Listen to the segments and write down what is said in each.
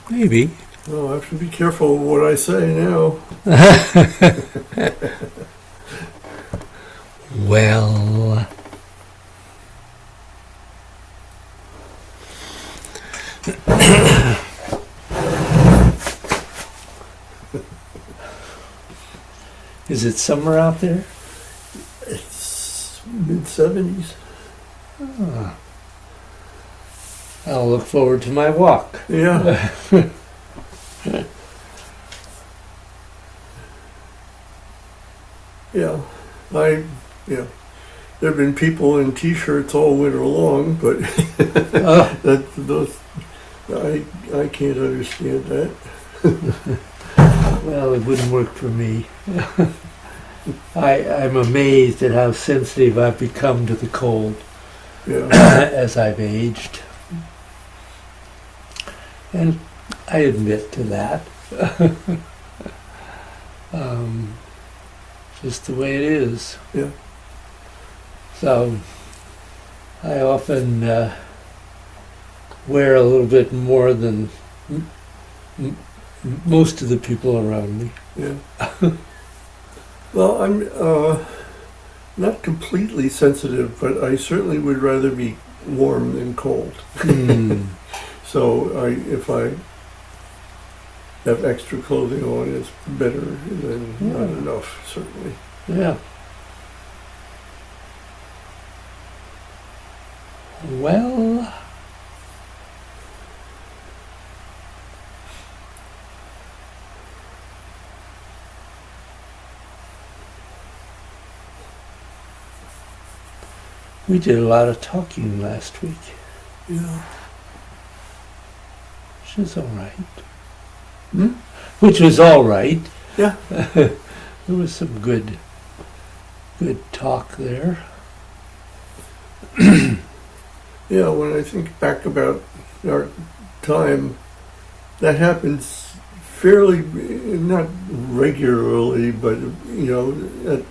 Maybe. Oh, I have to be careful of what I say now. Well, is it summer out there? It's mid-70s. I'll look forward to my walk. Yeah. Yeah. Yeah. There have been people in T-shirts all winter long, but I can't understand that. Well, it wouldn't work for me. I'm amazed at how sensitive I've become to the cold Yeah. as I've aged. And I admit to that. Just the way it is. Yeah. So I often wear a little bit more than most of the people around me. Yeah. Well, I'm not completely sensitive, but I certainly would rather be warm than cold. So if I have extra clothing on, it's better than not enough, certainly. Yeah. Well, we did a lot of talking last week, Yeah. which is all right. Which was all right. Yeah. There was some good talk there. Yeah, when I think back about our time, that happens fairly, not regularly, but, at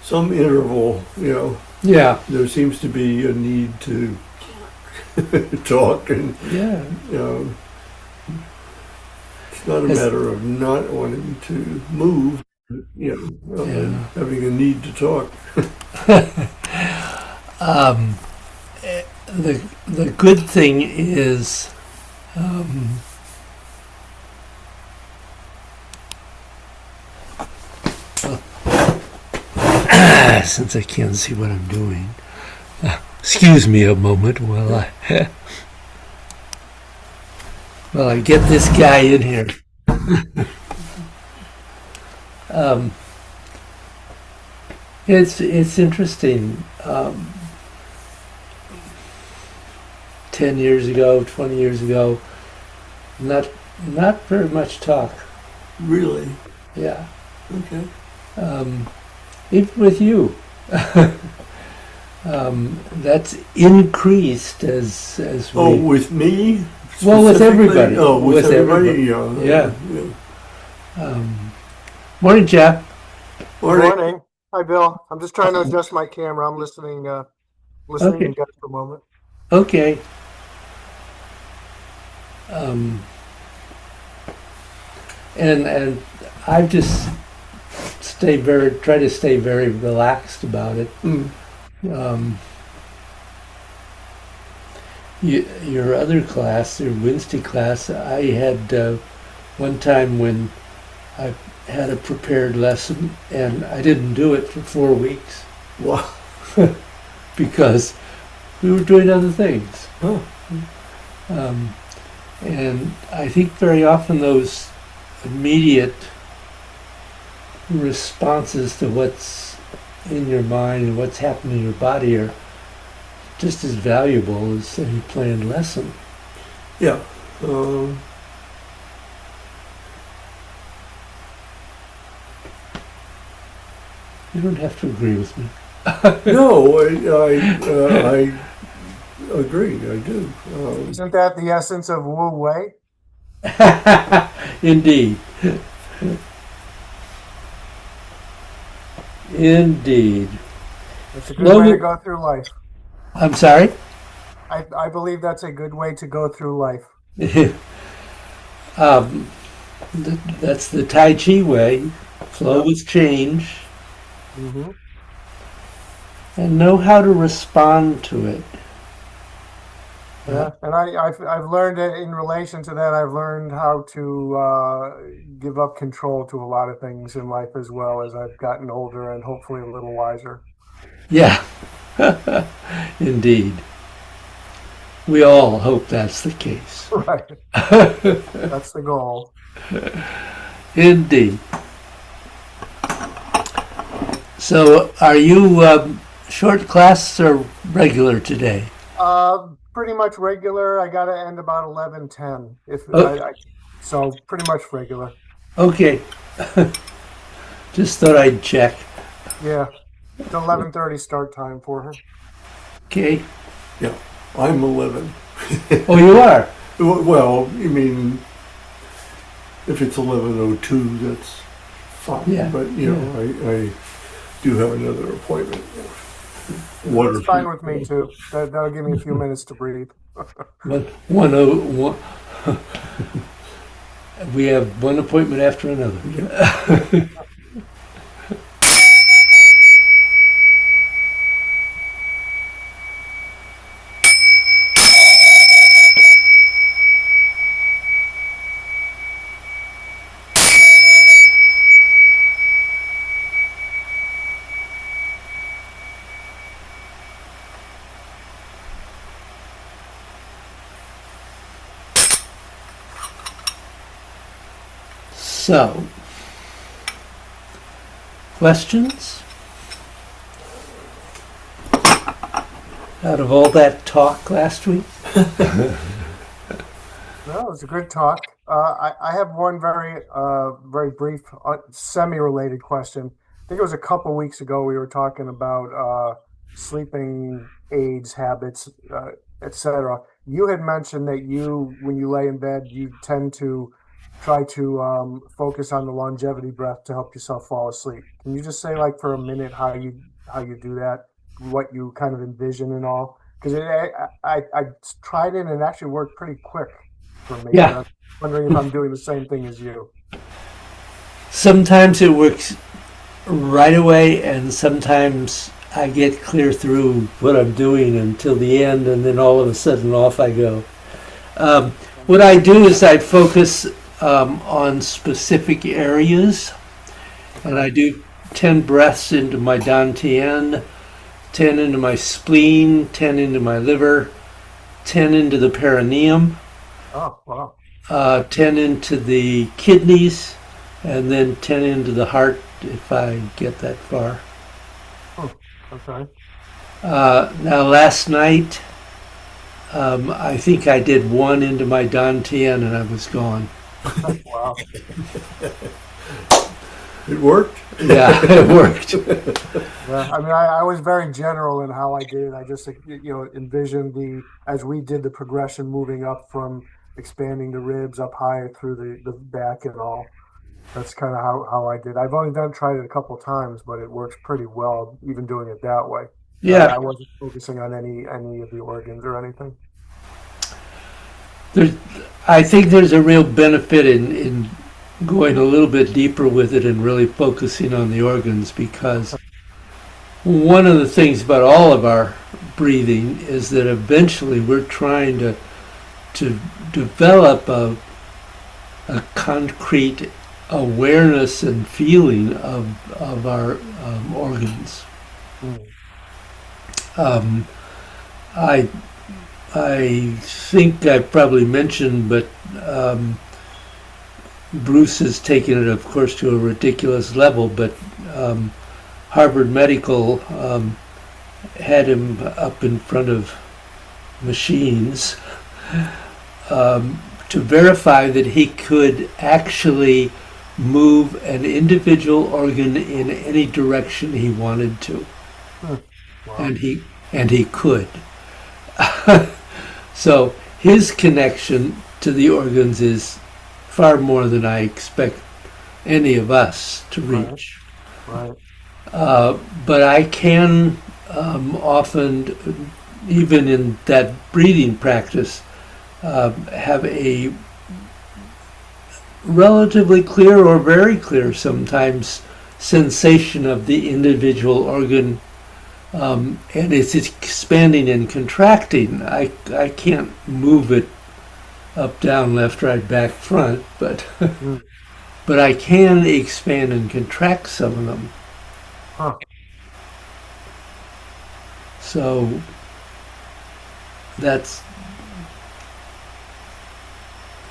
some interval, Yeah. there seems to be a need to talk, and, Yeah. it's not a matter of not wanting to move, and having a need to talk. The good thing is since I can't see what I'm doing, excuse me a moment while I get this guy in here. It's interesting. 10 years ago, 20 years ago, not very much talk. Really? Yeah. Okay. Even with you, that's increased as we. Oh, with me? Well, with Specifically? everybody. Oh, with everybody? Yeah. Yeah. Morning, Jack. Morning. Hi, Bill. I'm just trying to adjust my camera. I'm listening to you guys for a moment. Okay. And I just try to stay very relaxed about it. Your other class, your Wednesday class, I had one time when I had a prepared lesson and I didn't do it for 4 weeks. Wow. Because we were doing other things. Oh. And I think very often those immediate responses to what's in your mind and what's happening in your body are just as valuable as any planned lesson. Yeah. You don't have to agree with me. No, I agree. I do. Isn't that the essence of Wu Wei? Indeed. Indeed. It's a good way to go through life. I'm sorry? I believe that's a good way to go through life. um, that's the Tai Chi way. Flow with change Hmm. and know how to respond to it. Yeah, and I've learned that in relation to that, I've learned how to give up control to a lot of things in life as well as I've gotten older and hopefully a little wiser. Yeah, indeed. We all hope that's the case. Right, that's the goal. Indeed. So, are you short class or regular today? Pretty much regular. I got to end about 11:10. Oh, So pretty much regular. okay. Just thought I'd check. Yeah, it's 11:30 start time for her. Okay. Yeah, I'm 11. Oh, you are? Well, you mean, if it's 11:02, that's fine. Yeah, But, I do have another appointment. It's fine with me too. That'll give me a few minutes to breathe. One, one. We have one appointment after another. Yeah. So, questions? Out of all that talk last week? No, it was a good talk. I have one very brief, semi-related question. I think it was a couple weeks ago we were talking about sleeping aids, habits, etc. You had mentioned that when you lay in bed, you tend to try to focus on the longevity breath to help yourself fall asleep. Can you just say, like, for a minute, how you do that, what you kind of envision and all? Because I tried it and it actually worked pretty quick for me. And Yeah. I'm wondering if I'm doing the same thing as you. Sometimes it works right away, and sometimes I get clear through what I'm doing until the end, and then all of a sudden off I go. What I do is I focus on specific areas, and I do 10 breaths into my dantian, 10 into my spleen, 10 into my liver, 10 into the perineum, Oh, wow. 10 into the kidneys, and then 10 into the heart if I get that far. Hmm. Okay. Now, last night, I think I did one into my dantian and I was gone. Wow. It worked? Yeah, it worked. Yeah. I mean, I was very general in how I did it. I just, envisioned as we did the progression moving up from expanding the ribs up higher through the back and all. That's kind of how I did. I've only tried it a couple times, but it works pretty well, even doing it that way. I Yeah, wasn't focusing on any of the organs or anything. there's, I think there's a real benefit in going a little bit deeper with it and really focusing on the organs, because one of the things about all of our breathing is that eventually we're trying to develop a concrete awareness and feeling of our organs. Mm. Um, I I think I probably mentioned, but Bruce has taken it, of course, to a ridiculous level. But Harvard Medical had him up in front of machines to verify that he could actually move an individual organ in any direction he wanted to, Hmm. Wow. and he could. So his connection to the organs is far more than I expect any of us to Right. reach. Right. But I can often, even in that breathing practice, have a relatively clear or very clear sometimes sensation of the individual organ, and it's expanding and contracting. I can't move it up, down, left, right, back, front, but but I can expand and contract some of them. Huh. So that's,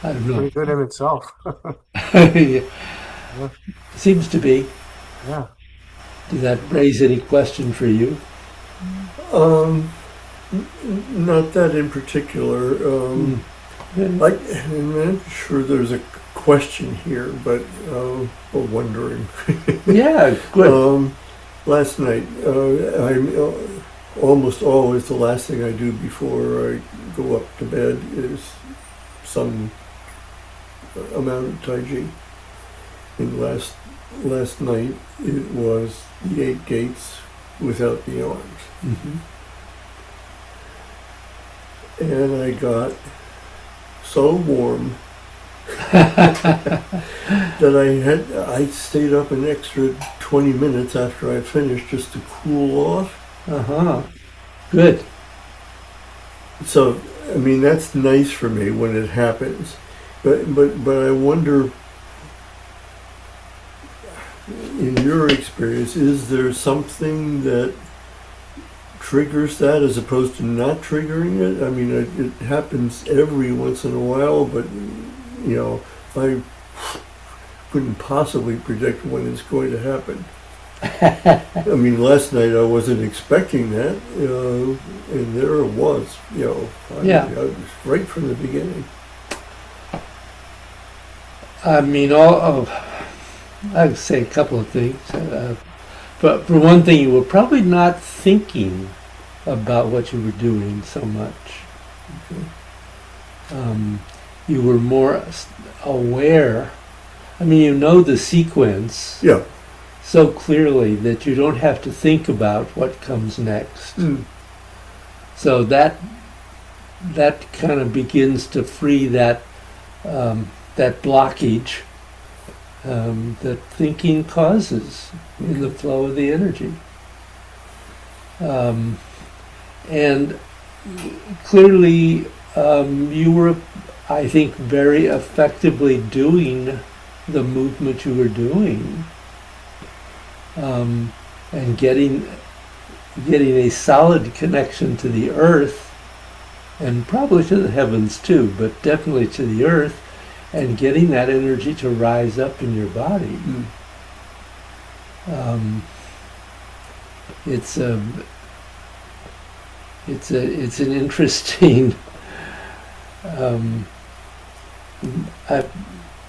I don't know. Pretty good in itself. Yeah. Seems to be. Yeah. Does that raise any question for you? Not that in particular. Mm. I'm not sure there's a question here, but wondering. Yeah, good. Last night, almost always the last thing I do before I go up to bed is some amount of Tai Chi. And last night it was the 8 gates without the arms. Mhm. And I got so warm that I stayed up an extra 20 minutes after I finished just to cool off. Uh-huh. Good. So, I mean, that's nice for me when it happens. But I wonder, in your experience, is there something that triggers that as opposed to not triggering it? I mean, it happens every once in a while, but, you know, I couldn't possibly predict when it's going to happen. I mean, last night I wasn't expecting that, and there it was, Yeah. I was right from the beginning. I mean, I would say a couple of things. But for one thing, you were probably not thinking about what you were doing so much. You were more aware. I mean, you know the sequence Yeah. so clearly that you don't have to think about what comes next. So that kind of begins to free that blockage that thinking causes in the flow of the energy. And clearly, you were, I think, very effectively doing the movement you were doing, and getting a solid connection to the earth, and probably to the heavens too, but definitely to the earth, and getting that energy to rise up in your body. It's an interesting.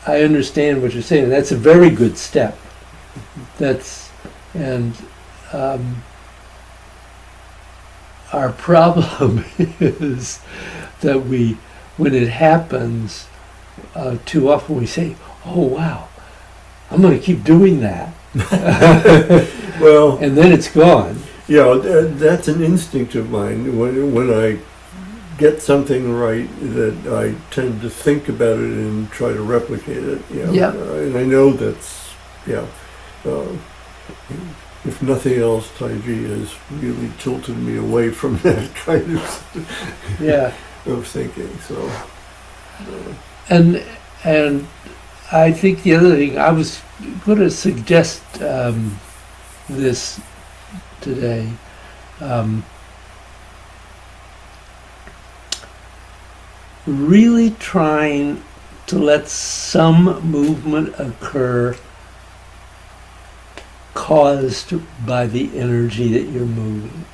I understand what you're saying. That's a very good step. Our problem is that when it happens, too often we say, "Oh wow, I'm going to keep doing that," Well, and then it's gone. yeah, that's an instinct of mine. When I get something right, that I tend to think about it and try to replicate it. Yeah. And I know that's, if nothing else, Tai Chi has really tilted me away from that kind of Yeah. of thinking. So. And I think the other thing, I was going to suggest this today. Really trying to let some movement occur caused by the energy that you're moving.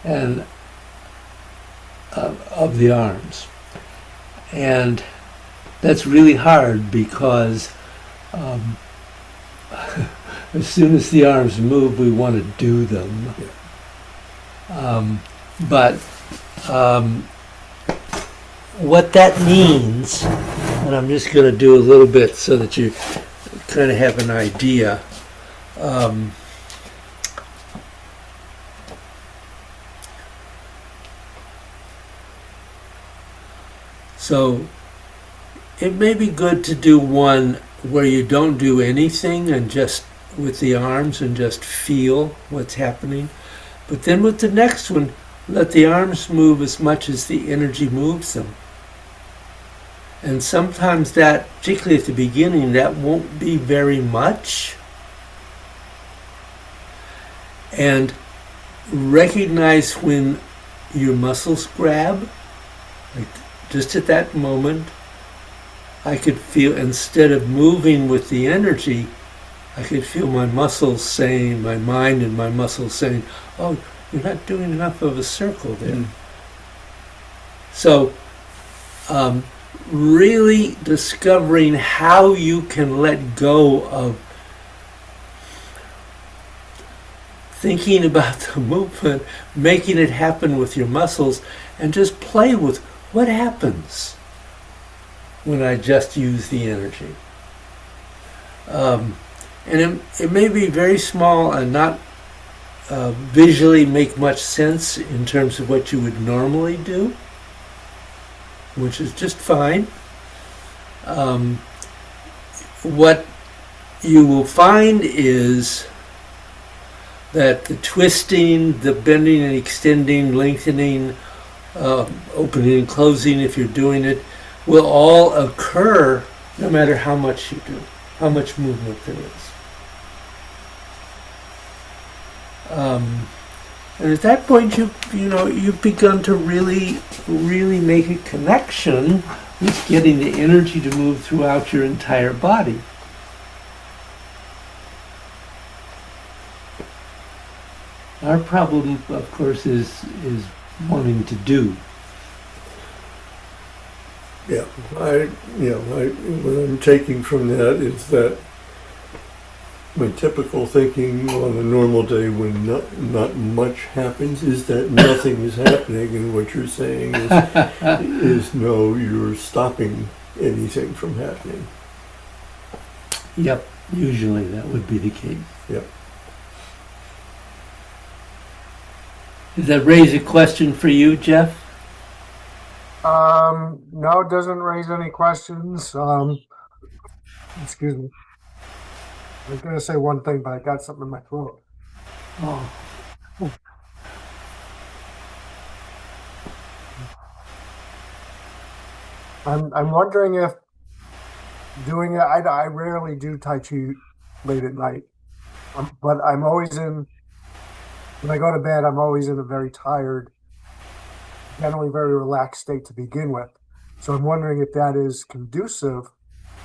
And of the arms. And that's really hard because as soon as the arms move, we want to do them. But what that means, and I'm just going to do a little bit so that you kind of have an idea. So it may be good to do one where you don't do anything and just with the arms and just feel what's happening. But then with the next one, let the arms move as much as the energy moves them. And sometimes that, particularly at the beginning, that won't be very much. And recognize when your muscles grab, like just at that moment, I could feel, instead of moving with the energy, I could feel my muscles saying, my mind and my muscles saying, oh, you're not doing enough of a circle there. So, really discovering how you can let go of thinking about the movement, making it happen with your muscles, and just play with what happens when I just use the energy. And it may be very small and not visually make much sense in terms of what you would normally do, which is just fine. What you will find is that the twisting, the bending and extending, lengthening, opening and closing, if you're doing it, will all occur no matter how much you do, how much movement there is. And at that point, you've begun to really make a connection with getting the energy to move throughout your entire body. Our problem, of course, is wanting to do. Yeah, what I'm taking from that is that my typical thinking on a normal day when not much happens is that nothing is happening, and what you're saying is no, you're stopping anything from happening. Yep, usually that would be the case. Yep. Does that raise a question for you, Jeff? No, it doesn't raise any questions. Excuse me. I was going to say one thing, but I got something in my throat. Oh. I'm wondering if doing it, I rarely do Tai Chi late at night, but I'm always when I go to bed, I'm always in a very tired, generally very relaxed state to begin with. So I'm wondering if that is conducive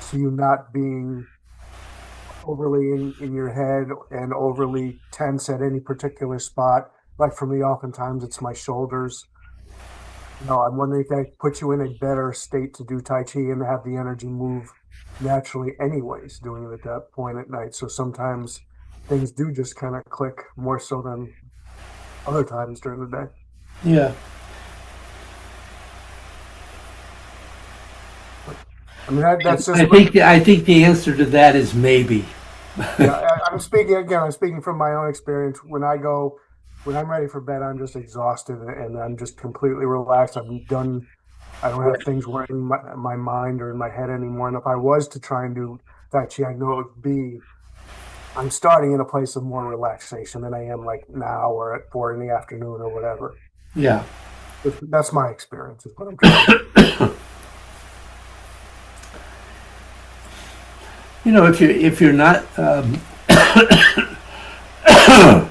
to you not being overly in your head and overly tense at any particular spot. Like for me, oftentimes it's my shoulders. I'm wondering if that puts you in a better state to do Tai Chi and have the energy move naturally anyways, doing it at that point at night. So sometimes things do just kind of click more so than other times during the day. Yeah. I mean, that's just. I think the answer to that is maybe. Yeah, I'm speaking from my own experience. When I'm ready for bed, I'm just exhausted and I'm just completely relaxed. I'm done. I don't have things worrying my mind or in my head anymore. And if I was to try and do Tai Chi, I know it would be. I'm starting in a place of more relaxation than I am like now or at 4 in the afternoon or whatever. Yeah. That's my experience. Is what I'm trying to if you're not,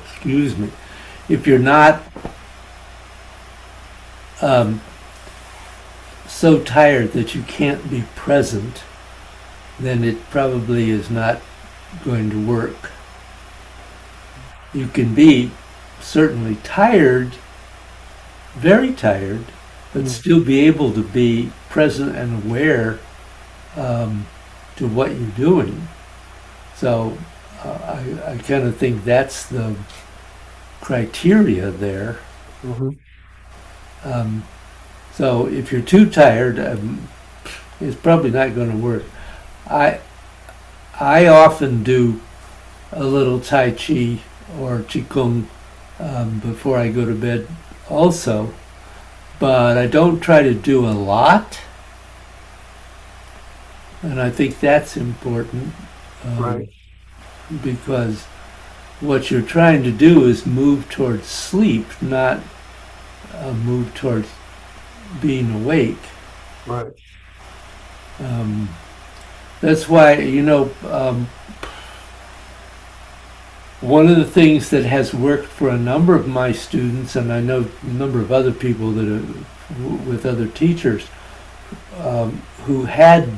excuse me, if you're not so tired that you can't be present, then it probably is not going to work. You can be certainly tired, very tired, but still be able to be present and aware to what you're doing. So I kind of think that's the criteria there. Mm-hmm. So if you're too tired, it's probably not going to work. I often do a little Tai Chi or Qigong before I go to bed also, but I don't try to do a lot And I think that's important. Right. Because what you're trying to do is move towards sleep, not move towards being awake. Right. That's why, one of the things that has worked for a number of my students, and I know a number of other people that are with other teachers, who had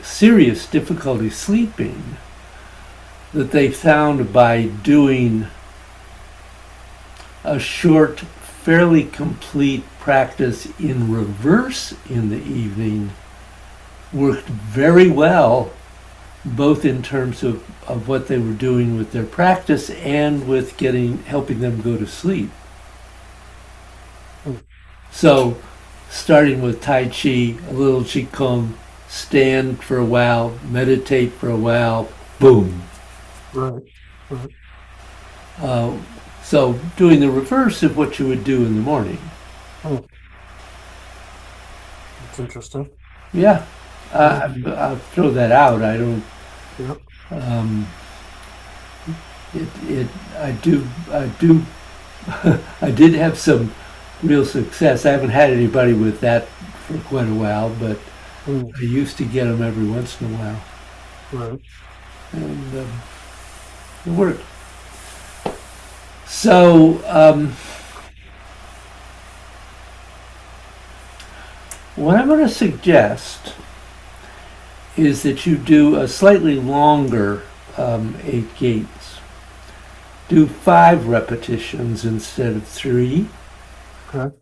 serious difficulty sleeping, that they found by doing a short, fairly complete practice in reverse in the evening worked very well, both in terms of what they were doing with their practice and with helping them go to sleep. So, starting with Tai Chi, a little Qigong, stand for a while, meditate for a while, boom. Right. So, doing the reverse of what you would do in the morning. That's interesting. Yeah, I'll throw that out. I don't. Yep. I do. I did have some real success. I haven't had anybody with that for quite a while, but I used to get them every once in a while, Right. and it worked. So, what I'm going to suggest is that you do a slightly longer 8 gates. Do 5 repetitions instead of 3. Okay.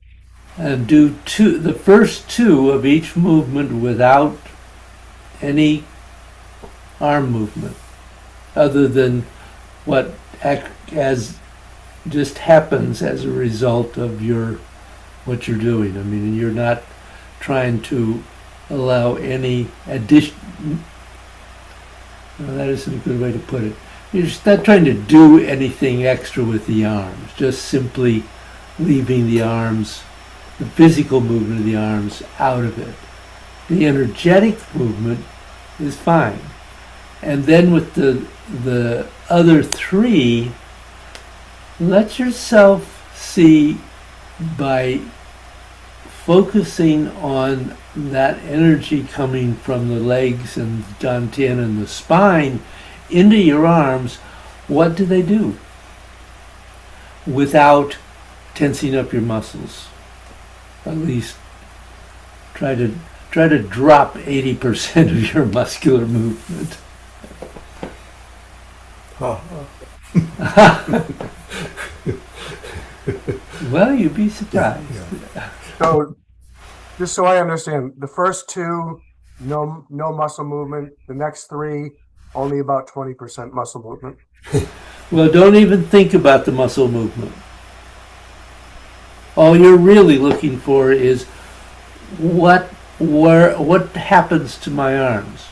And do the first 2 of each movement without any arm movement, other than what as just happens as a result of what you're doing. I mean, you're not trying to allow any addition. No, that isn't a good way to put it. You're just not trying to do anything extra with the arms, just simply leaving the arms, the physical movement of the arms, out of it. The energetic movement is fine. And then with the other 3, let yourself see by focusing on that energy coming from the legs and dantian and the spine into your arms, what do they do without tensing up your muscles? At least try to drop 80% of your muscular movement. Well, you'd be surprised. Yeah. So, just so I understand, the first 2, no muscle movement. The next 3, only about 20% muscle movement. Well, don't even think about the muscle movement. All you're really looking for is what happens to my arms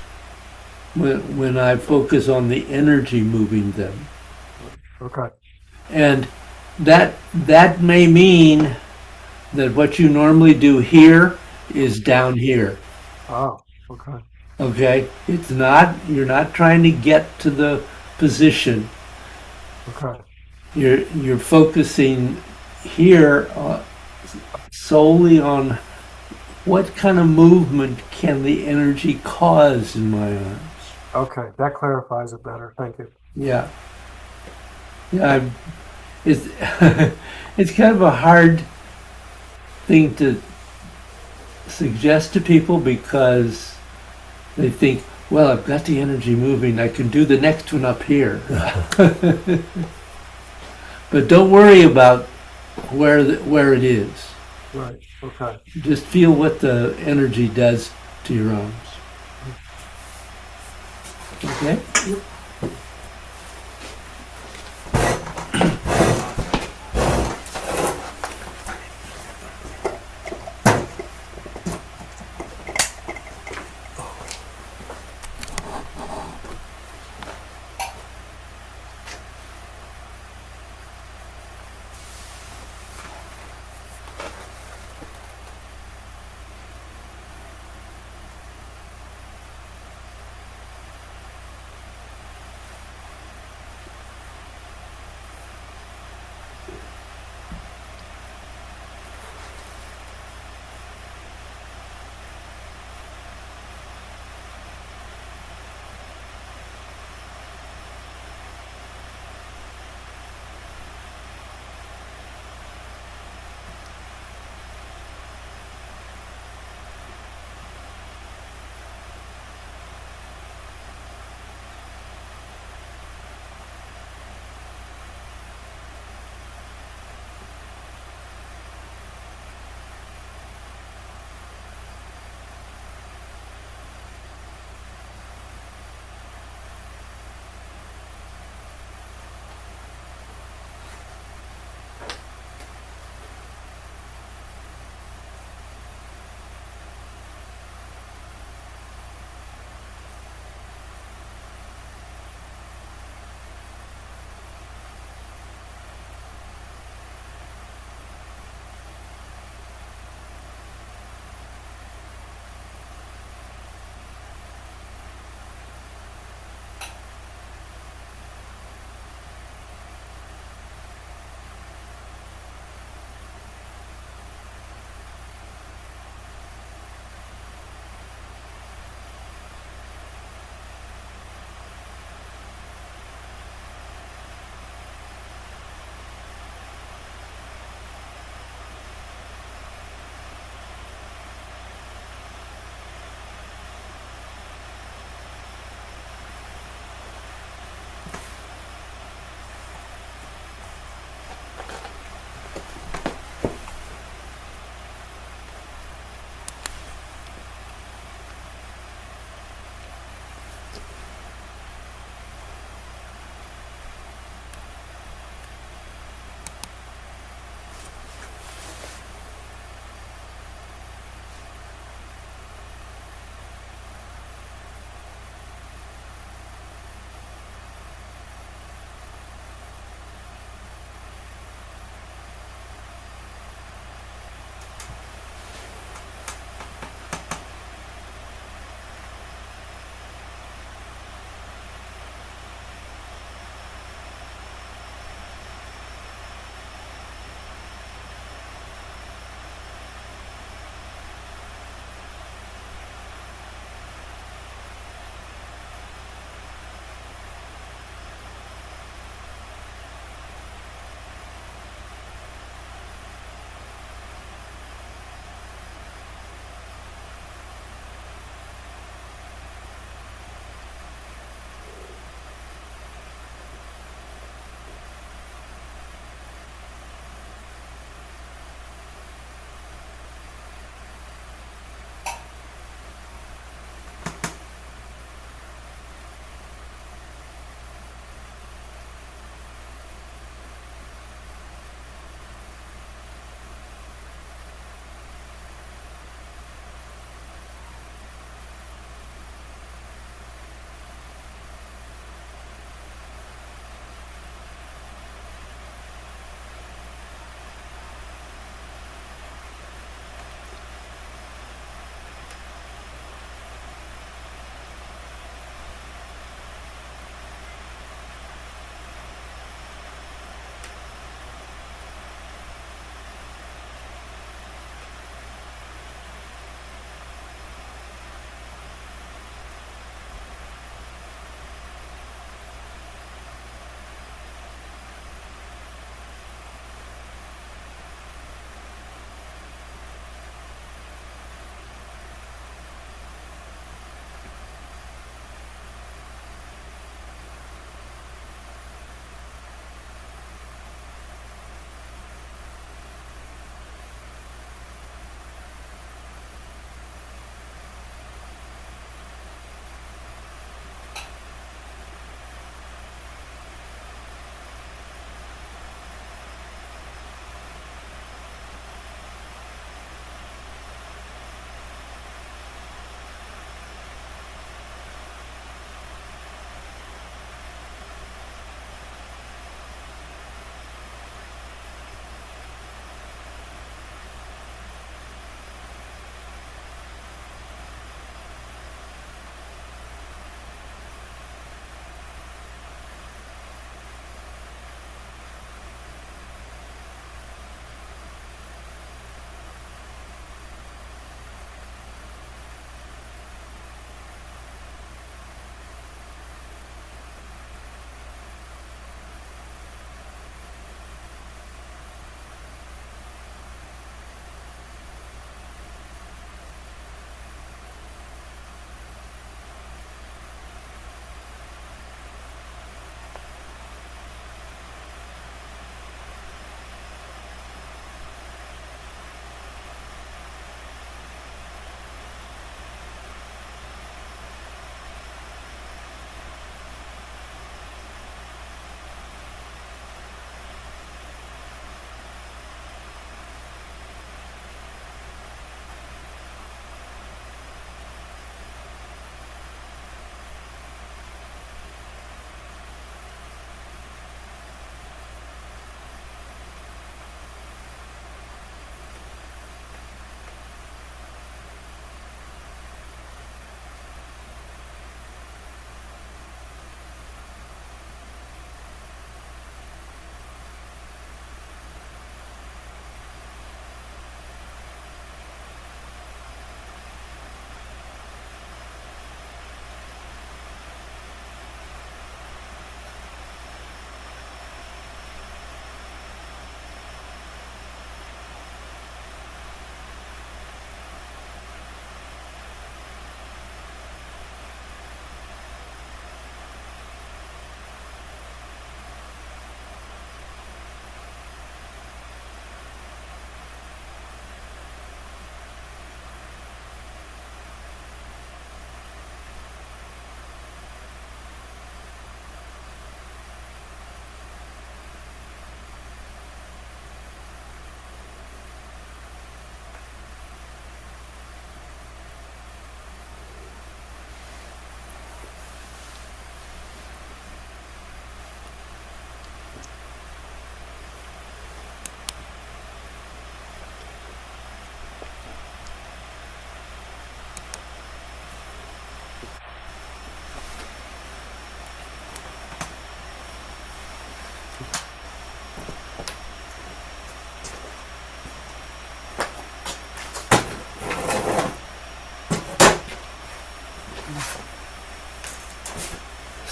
when I focus on the energy moving them. Okay. And that may mean that what you normally do here is down here. Oh, okay. Okay? You're not trying to get to the position. Okay. You're focusing here solely on what kind of movement can the energy cause in my arms. Okay, that clarifies it better. Thank you. Yeah. Yeah, it's it's kind of a hard thing to suggest to people because they think, well, I've got the energy moving, I can do the next one up here. But don't worry about where it is. Right. Okay. Just feel what the energy does to your arms. Okay?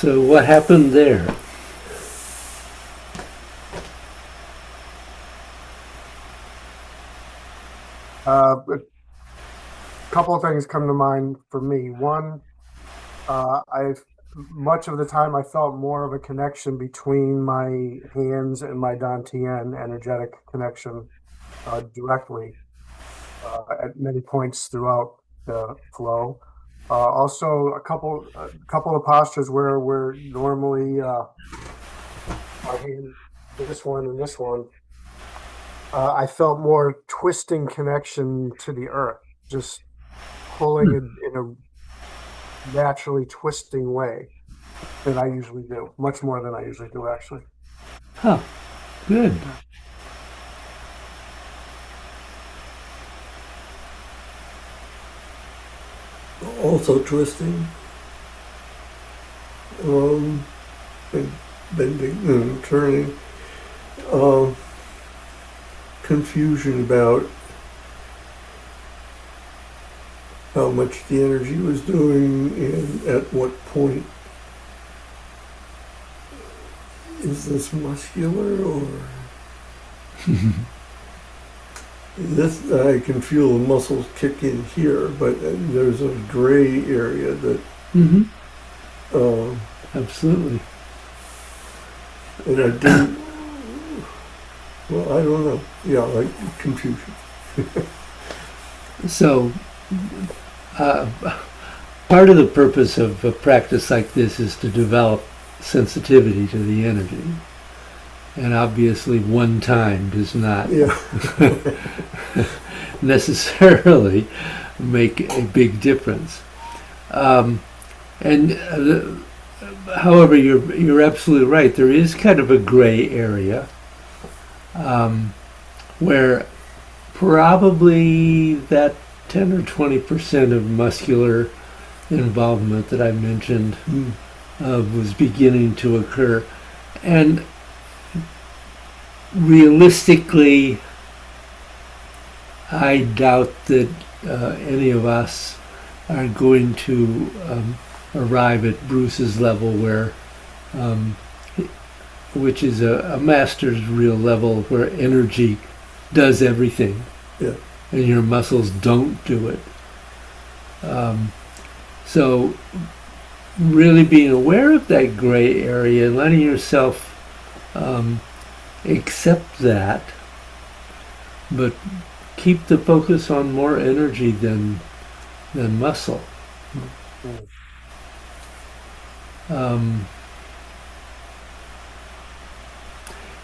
So what happened there? A couple of things come to mind for me. One, I've much of the time I felt more of a connection between my hands and my Dantian energetic connection directly at many points throughout the flow. Also, a couple of postures where we're normally my hand, this one and this one. I felt more twisting connection to the earth, just pulling it in a naturally twisting way than I usually do, much more than I usually do, actually. Huh. Good. Also twisting, and bending and turning, confusion about how much the energy was doing and at what point. Is this muscular or this? I can feel the muscles kick in here, but there's a gray area that, Mm-hmm. uh, Absolutely. and I didn't. Well, I don't know. Yeah, like confusion. So, part of the purpose of a practice like this is to develop sensitivity to the energy. And obviously one time does not Yeah. necessarily make a big difference. However, you're absolutely right. There is kind of a gray area where probably that 10 or 20% of muscular involvement that I mentioned was beginning to occur. And realistically, I doubt that any of us are going to arrive at Bruce's level, which is a master's real level, where energy does everything, Yeah. and your muscles don't do it. So, really being aware of that gray area and letting yourself accept that, but keep the focus on more energy than muscle.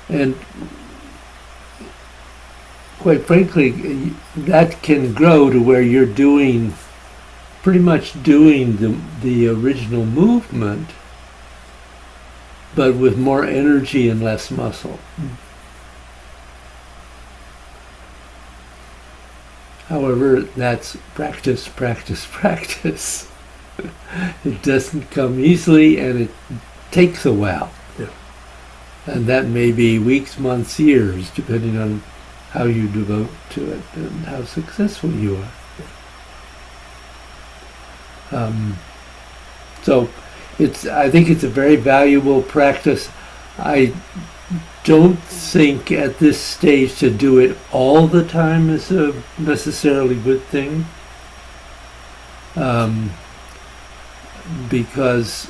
And quite frankly, that can grow to where you're pretty much doing the original movement, but with more energy and less muscle. However, that's practice, practice, practice. It doesn't come easily, and it takes a while. Yeah. And that may be weeks, months, years, depending on how you devote to it and how successful you are. So I think it's a very valuable practice. I don't think at this stage to do it all the time is a necessarily good thing. Because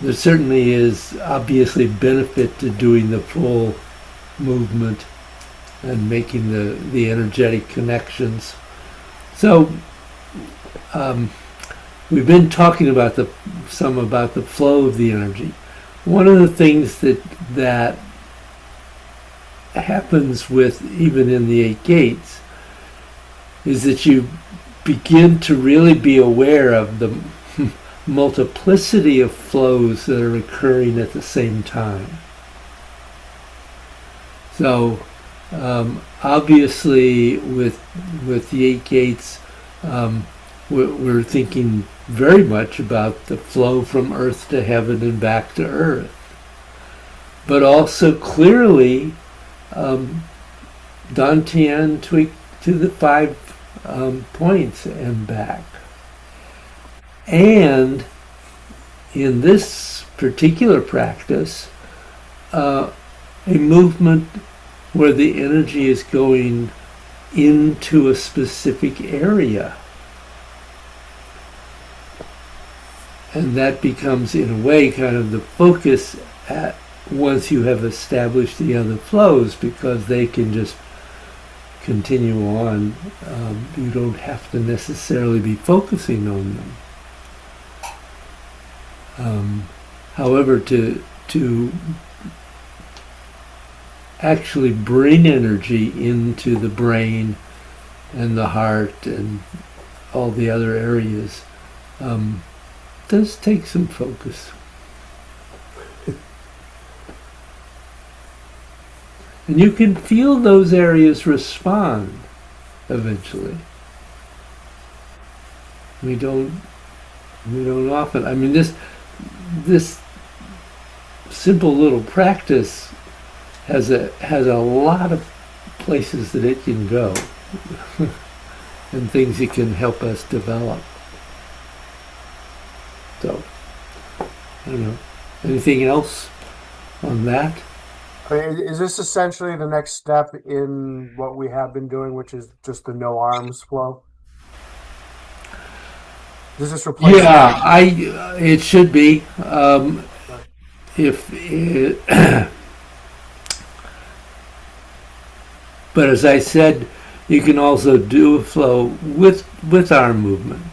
there certainly is obviously benefit to doing the full movement and making the energetic connections. So we've been talking about some about the flow of the energy. One of the things that happens with even in the 8 gates is that you begin to really be aware of the multiplicity of flows that are occurring at the same time. So obviously with the 8 gates, we're thinking very much about the flow from earth to heaven and back to earth. But also clearly Dantian to the 5 points and back. And in this particular practice, a movement where the energy is going into a specific area. And that becomes, in a way, kind of the focus at once you have established the other flows, because they can just continue on. You don't have to necessarily be focusing on them. However, to actually bring energy into the brain and the heart and all the other areas does take some focus. And you can feel those areas respond eventually. We don't often. I mean, this simple little practice has a lot of places that it can go and things it can help us develop. So, I don't know. Anything else on that? Is this essentially the next step in what we have been doing, which is just the no arms flow? Does this replace? Yeah, it should be. If it, but as I said, you can also do a flow with arm movement.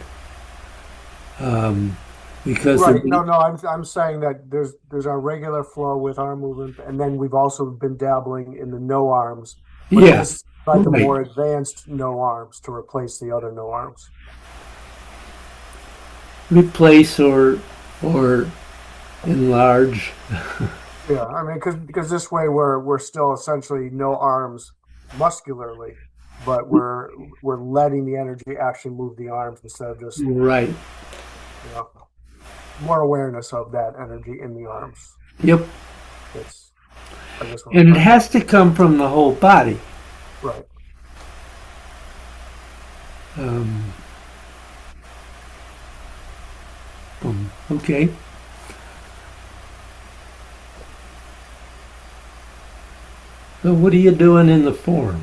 Because right, no, I'm saying that there's our regular flow with arm movement, and then we've also been dabbling in the no arms. Yes, like right. a more advanced no arms to replace the other no arms. Replace or enlarge. Yeah, I mean, because this way we're still essentially no arms muscularly, but we're letting the energy actually move the arms instead of just Right. More awareness of that energy in the arms. Yep. It's, I guess, and it has to come from the whole body. Right. Okay. So what are you doing in the form?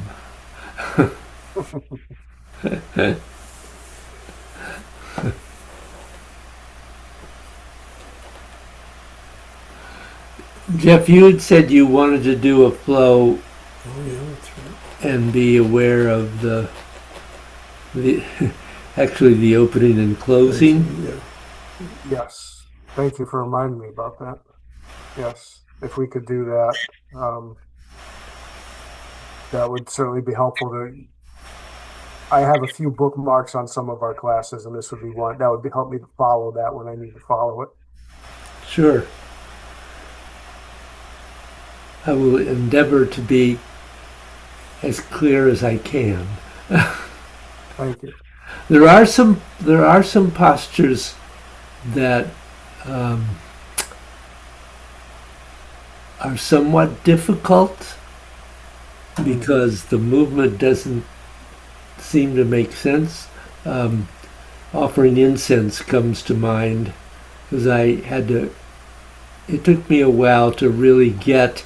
Jeff, you had said you wanted to do a flow. Oh yeah, that's right. And be aware of the actually the opening and closing. Yeah. Yes. Thank you for reminding me about that. Yes. If we could do that, that would certainly be helpful I have a few bookmarks on some of our classes, and this would be one that would help me to follow that when I need to follow it. Sure. I will endeavor to be as clear as I can. Thank you. There are some postures that are somewhat difficult because the movement doesn't seem to make sense. Offering incense comes to mind because it took me a while to really get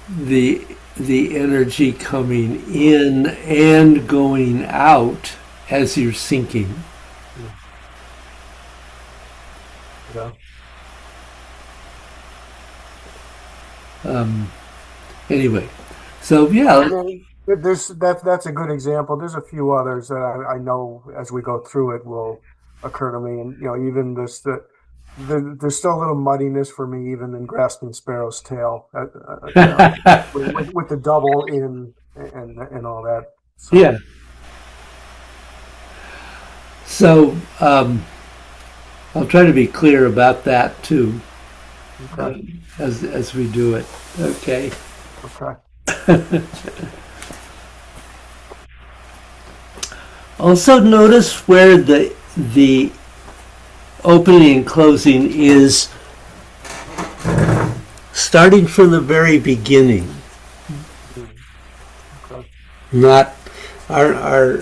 the energy coming in and going out as you're sinking. Yeah. Anyway, so yeah. That's a good example. There's a few others that I know as we go through it will occur to me, and even this there's still a little muddiness for me even in grasping Sparrow's tail with the double in and all that. So. Yeah. So I'll try to be clear about that too, as we do it. Okay. Okay. Also notice where the opening and closing is starting from the very beginning. Okay. Not our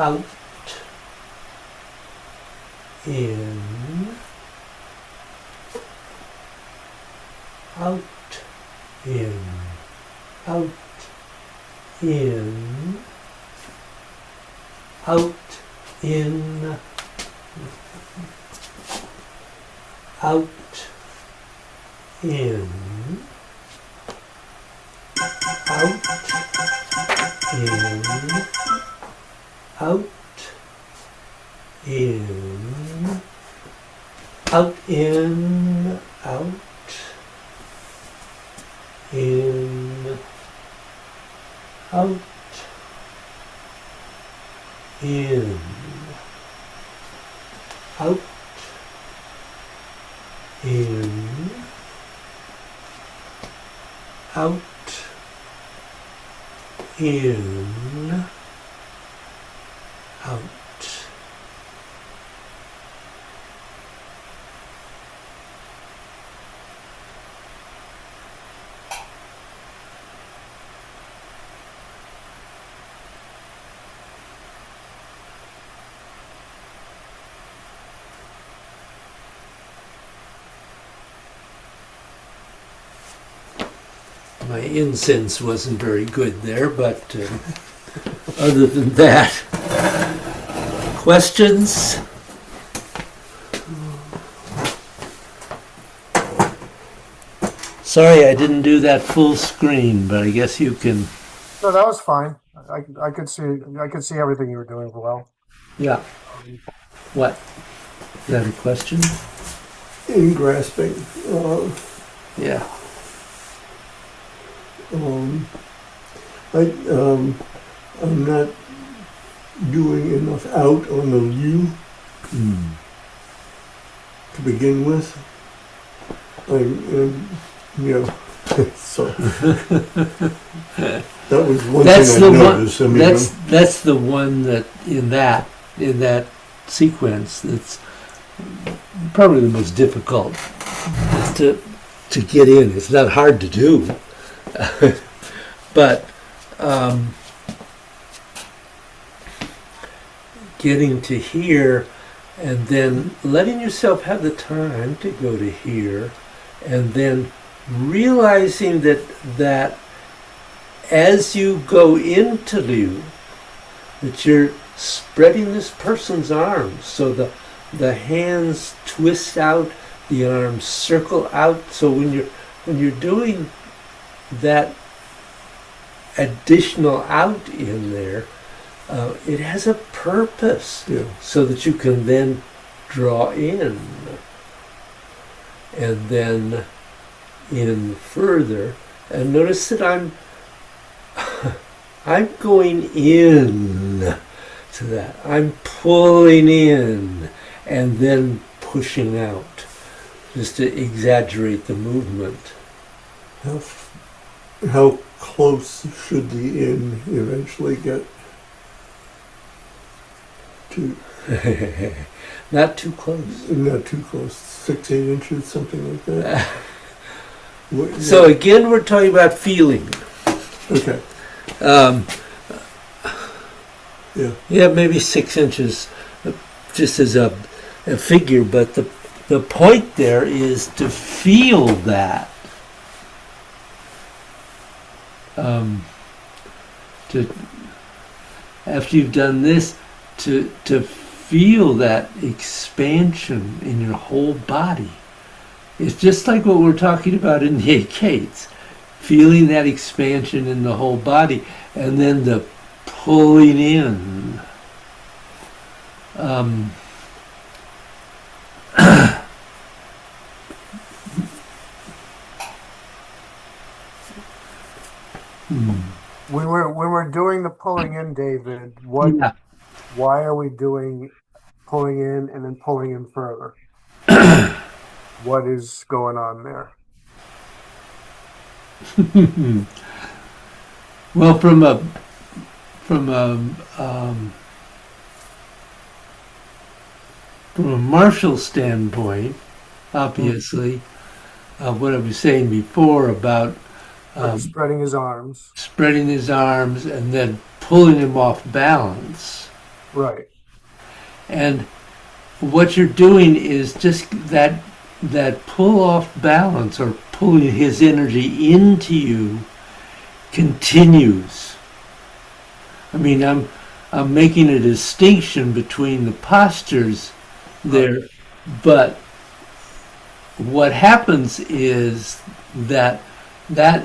out, in, out, in, out, in, out, in, out, in, out, in, out, in, out, in, out, in, out, in, out, in, out, in, out. My incense wasn't very good there, but other than that, questions? Sorry I didn't do that full screen, but I guess you can. No, that was fine. I could see everything you were doing well. Yeah. What? Is that a question? In grasping, Yeah. I'm not doing enough out on the U to begin with. So that was one That's thing I the noticed. one. That's the one that in that sequence that's probably the most difficult to get in. It's not hard to do, but getting to here and then letting yourself have the time to go to here, and then realizing that as you go into Liu, that you're spreading this person's arms, so the hands twist out, the arms circle out. So when you're doing that additional out in there, it has a purpose, so that you can then draw in, and then in further. And notice that I'm going in to that. I'm pulling in and then pushing out, just to exaggerate the movement. How close should the in eventually get to? Not too close. Not too close. 6-8 inches, something like that. So again, we're talking about feeling. Okay. Yeah, maybe 6 inches, just as a figure. But the point there is to feel that. After you've done this, to feel that expansion in your whole body. It's just like what we're talking about in the 8 Gates, feeling that expansion in the whole body, and then the pulling in. When we're doing the pulling in, David, Yeah. why are we doing pulling in and then pulling in further? What is going on there? Well, from a martial standpoint, obviously, what I was saying before about Spreading his arms. spreading his arms and then pulling him off balance. Right. And what you're doing is just that pull off balance, or pulling his energy into you, continues. I mean, I'm making a distinction between the postures there, but what happens is that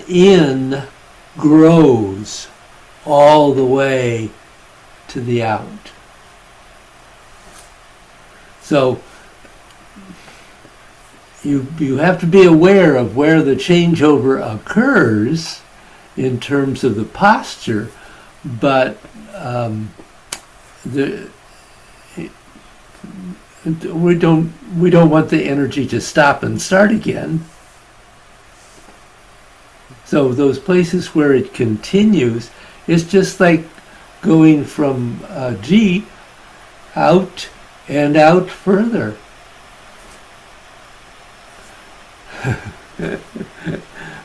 in grows all the way to the out. So you have to be aware of where the changeover occurs in terms of the posture, but we don't want the energy to stop and start again. So those places where it continues, it's just like going from G out and out further.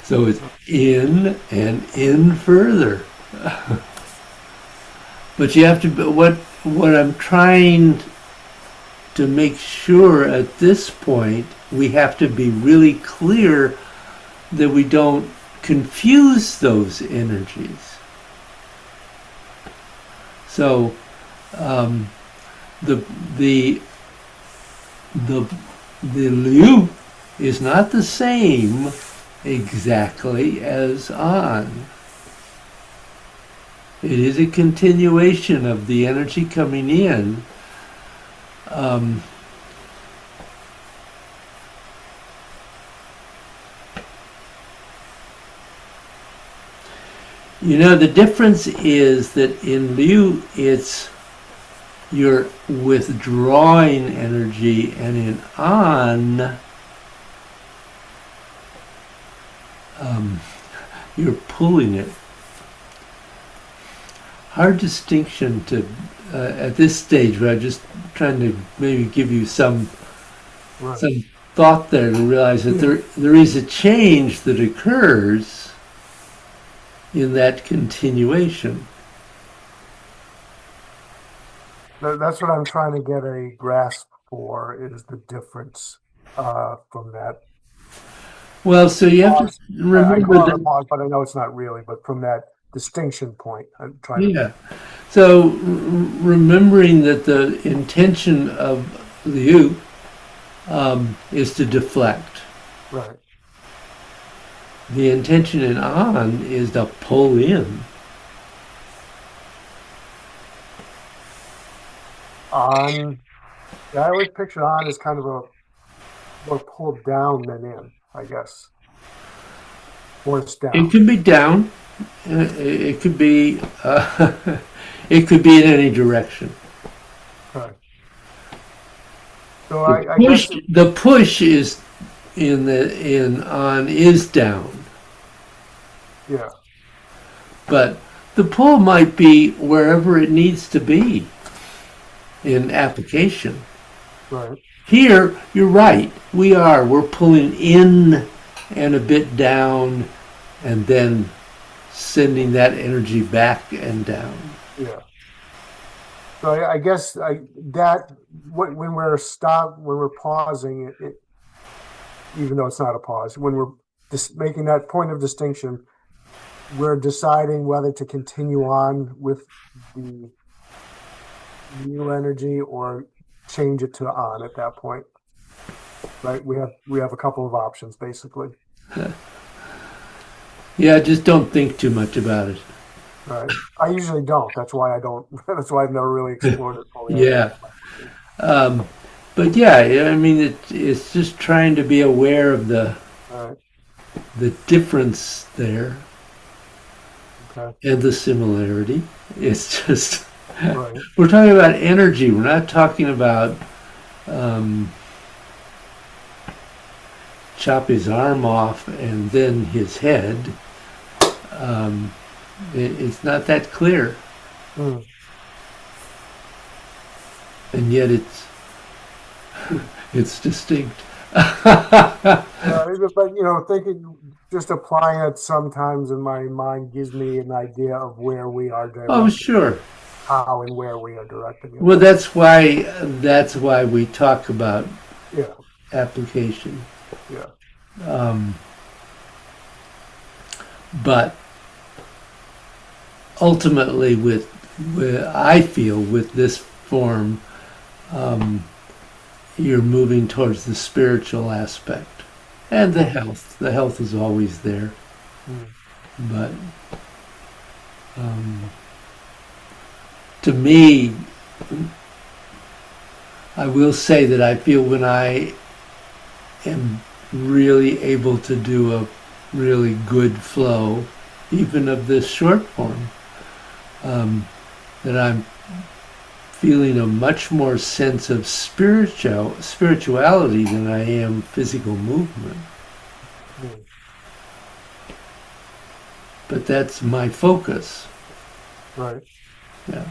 So it's in and in further. But you have to, what I'm trying to make sure at this point, we have to be really clear that we don't confuse those energies. So the liu is not the same exactly as on. It is a continuation of the energy coming in. You know, the difference is that in liu, you're withdrawing energy, and in an, you're pulling it. Hard distinction to at this stage, but I'm just trying to maybe give you some thought there to realize that there is a change that occurs in that continuation. That's what I'm trying to get a grasp for, is the difference from that. Well, so you have to I remember call it a that. pause, but I know it's not really, but from that distinction point, I'm trying to. Yeah. So remembering that the intention of liu is to deflect. Right. The intention in an is to pull in. On, yeah, I always picture on as kind of a more pulled down than in, I guess. Forced down. It could be down. It could be. It could be in any direction. Right. So I guess The push is in on is down, yeah. but the pull might be wherever it needs to be in application. Right. Here, you're right. We're pulling in and a bit down, and then sending that energy back and down. Yeah. So I guess that when we're pausing, even though it's not a pause, when we're just making that point of distinction, we're deciding whether to continue on with the new energy or change it to on at that point. Right? We have a couple of options basically. Yeah, just don't think too much about it. Right. I usually don't. That's why I don't. That's why I've never really explored it fully. Yeah. But yeah, I mean, it's just trying to be aware of the Right. difference there Okay. and the similarity. It's just Right. we're talking about energy. We're not talking about chop his arm off and then his head. It's not that clear, Mm. and yet it's distinct. But thinking, just applying it sometimes in my mind gives me an idea of where we are Oh, directly. sure. how and where we are directing it. Well, that's why we talk about Yeah, application. yeah, But ultimately, I feel with this form, you're moving towards the spiritual aspect and the health. The health is always there, but to me, I will say that I feel when I am really able to do a really good flow, even of this short form, that I'm feeling a much more sense of spirituality than I am physical movement. Mm. But that's my focus. right. Yeah,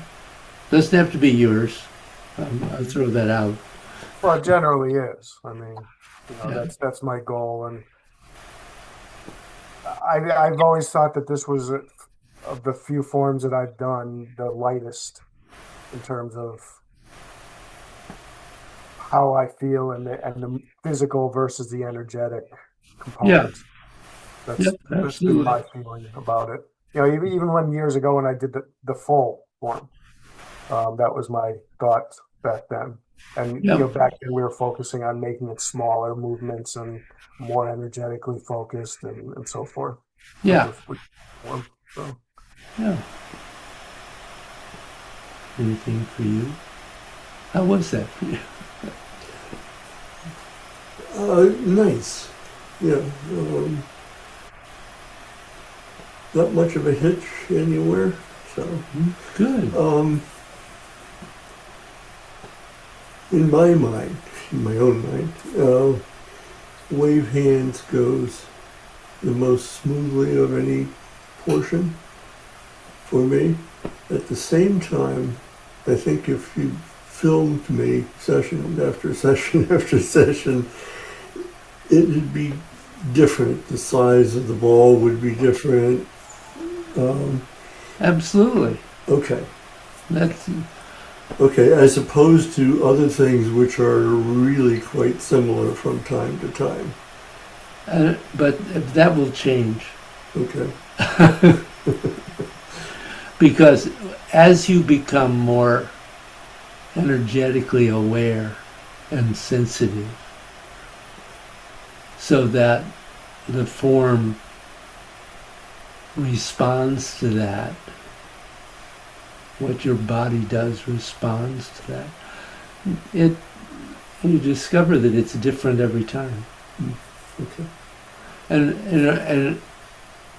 doesn't have to be yours. I'll throw that out. Well, it generally is. I mean, Yeah. that's my goal, and I've always thought that this was of the few forms that I've done the lightest in terms of how I feel and the physical versus the energetic components. That's Yep, that's been absolutely. my feeling about it. Even when years ago when I did the full form, that was my thought back then. And Yep. back then we were focusing on making it smaller movements and more energetically focused and so forth. Yeah, With form. So yeah. Anything for you? How was that for you? Nice. Yeah. Not much of a hitch anywhere. So, Good. in my mind, in my own mind, wave hands goes the most smoothly of any portion for me. At the same time, I think if you filmed me session after session after session, it would be different. The size of the ball would be different. Absolutely. Okay. That's Okay, as opposed to other things which are really quite similar from time to time. but that will change Okay. because as you become more energetically aware and sensitive, so that the form responds to that. What your body does responds to that. You discover that it's different every time, Okay. and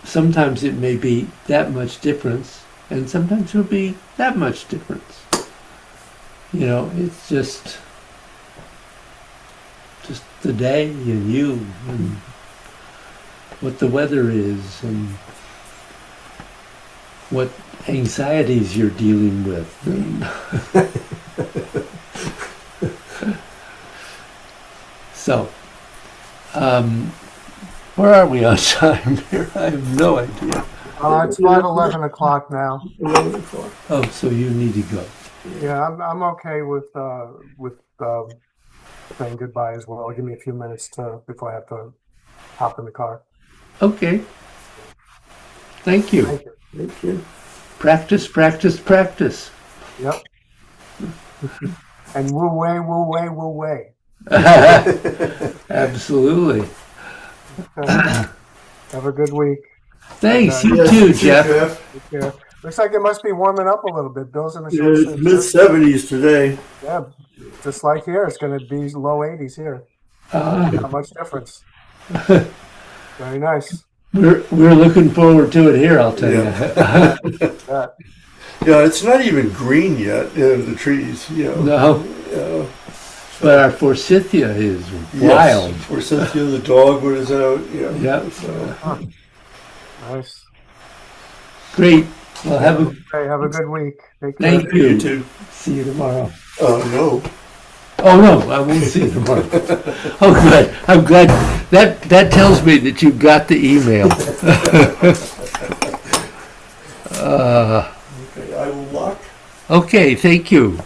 sometimes it may be that much difference, and sometimes it'll be that much difference. It's just the day and you and what the weather is and what anxieties you're dealing with. So, where are we on time here? I have no idea. it's about 11 o'clock now. 11 o'clock. Oh, so you need to go. Yeah, I'm okay with saying goodbye as well. Give me a few minutes before I have to hop in the car. Okay. Thank you. Thank you. Thank you. Practice, practice, practice. Yep. And woo way. Absolutely. Okay. Have a good week. Thanks. Okay. You Yes, too, you Jeff. Take care. Looks like it must be warming up a little bit. Bill's in the Yeah, it's short mid-70s today. Yeah, just like here, it's going to be low 80s here. Not much difference. Very nice. We're looking forward to it here, I'll tell you. Yeah. Yeah, it's not even green yet, the trees. No, but our forsythia is wild. Yes, Forsythia, the dogwood is out. Yeah. Yeah. So, Nice. Great. Well, Have a good week. Take care. Thank you. you too. See you tomorrow. No. Oh no, I won't see you tomorrow. Oh, good. I'm glad. That tells me that you got the email. Okay, I will lock. Okay, thank you.